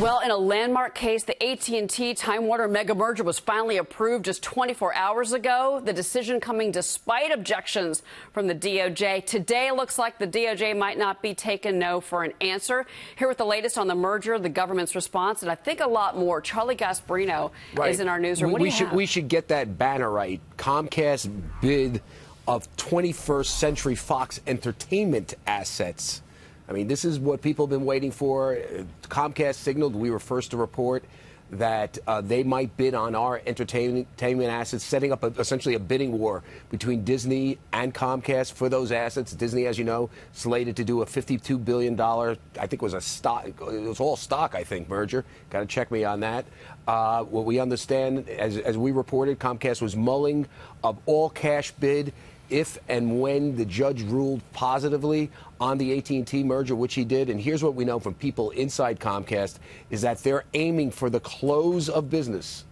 Well, in a landmark case, the AT&T Time Warner mega merger was finally approved just 24 hours ago. The decision coming despite objections from the DOJ. Today, it looks like the DOJ might not be taking no for an answer. Here with the latest on the merger, the government's response, and I think a lot more. Charlie Gasparino is in our newsroom. We should get that banner right. Comcast bid of 21st Century Fox Entertainment assets. I mean, this is what people have been waiting for. Comcast signaled, we were first to report, that they might bid on our entertainment assets, setting up essentially a bidding war between Disney and Comcast for those assets. Disney, as you know, slated to do a $52 billion, I think it was a stock, it was all stock, I think, merger. Got to check me on that. What we understand, as we reported, Comcast was mulling of all-cash bid if and when the judge ruled positively on the AT&T merger, which he did. And here's what we know from people inside Comcast, is that they're aiming for the close of business,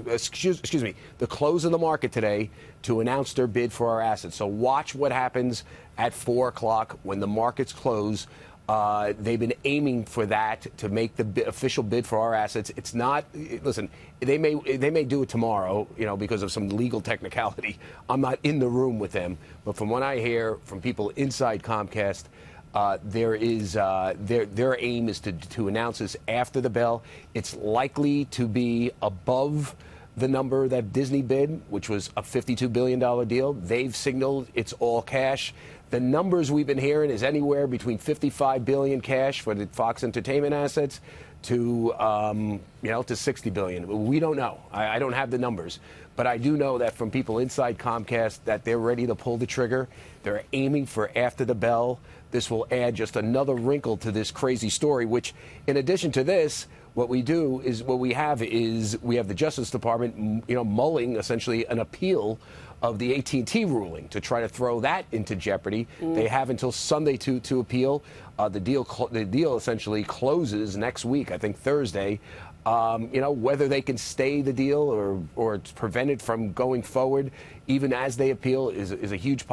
excuse me, the close of the market today to announce their bid for our assets. So watch what happens at 4 o'clock when the markets close. They've been aiming for that to make the official bid for our assets. It's not, listen, they may do it tomorrow, you know, because of some legal technicality. I'm not in the room with them, but from what I hear from people inside Comcast, their aim is to announce this after the bell. It's likely to be above the number that Disney bid, which was a $52 billion deal. They've signaled it's all cash. The numbers we've been hearing is anywhere between $55 billion cash for the Fox Entertainment assets to, to $60 billion. We don't know. I don't have the numbers. But I do know that from people inside Comcast that they're ready to pull the trigger. They're aiming for after the bell. This will add just another wrinkle to this crazy story, which, in addition to this, what we have the Justice Department, mulling essentially an appeal of the AT&T ruling to try to throw that into jeopardy. They have until Sunday to appeal. The deal essentially closes next week, I think Thursday. Whether they can stay the deal or prevent it from going forward, even as they appeal, is a huge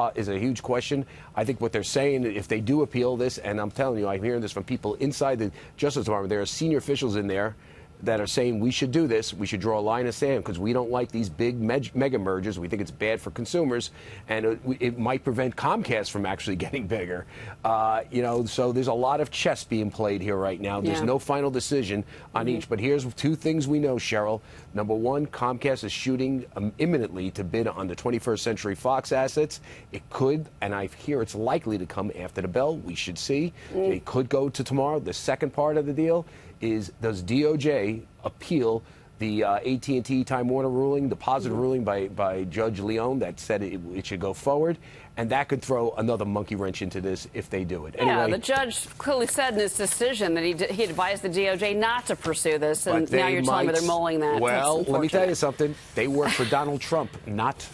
question. I think what they're saying, if they do appeal this, and I'm telling you, I'm hearing this from people inside the Justice Department, there are senior officials in there that are saying we should do this. We should draw a line of sand because we don't like these big mega mergers. We think it's bad for consumers, and it might prevent Comcast from actually getting bigger. So there's a lot of chess being played here right now. There's no final decision on each. But here's two things we know, Cheryl. Number one, Comcast is shooting imminently to bid on the 21st Century Fox assets. It could, and I hear it's likely to come after the bell. We should see. It could go to tomorrow. The second part of the deal is, does DOJ appeal the AT&T Time Warner ruling, the positive ruling by Judge Leon that said it should go forward? And that could throw another monkey wrench into this if they do it. Yeah, anyway, the judge clearly said in his decision that he advised the DOJ not to pursue this, and now you're telling me they're mulling that. Well, let me tell you something. They work for Donald Trump, not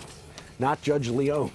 Judge Leon.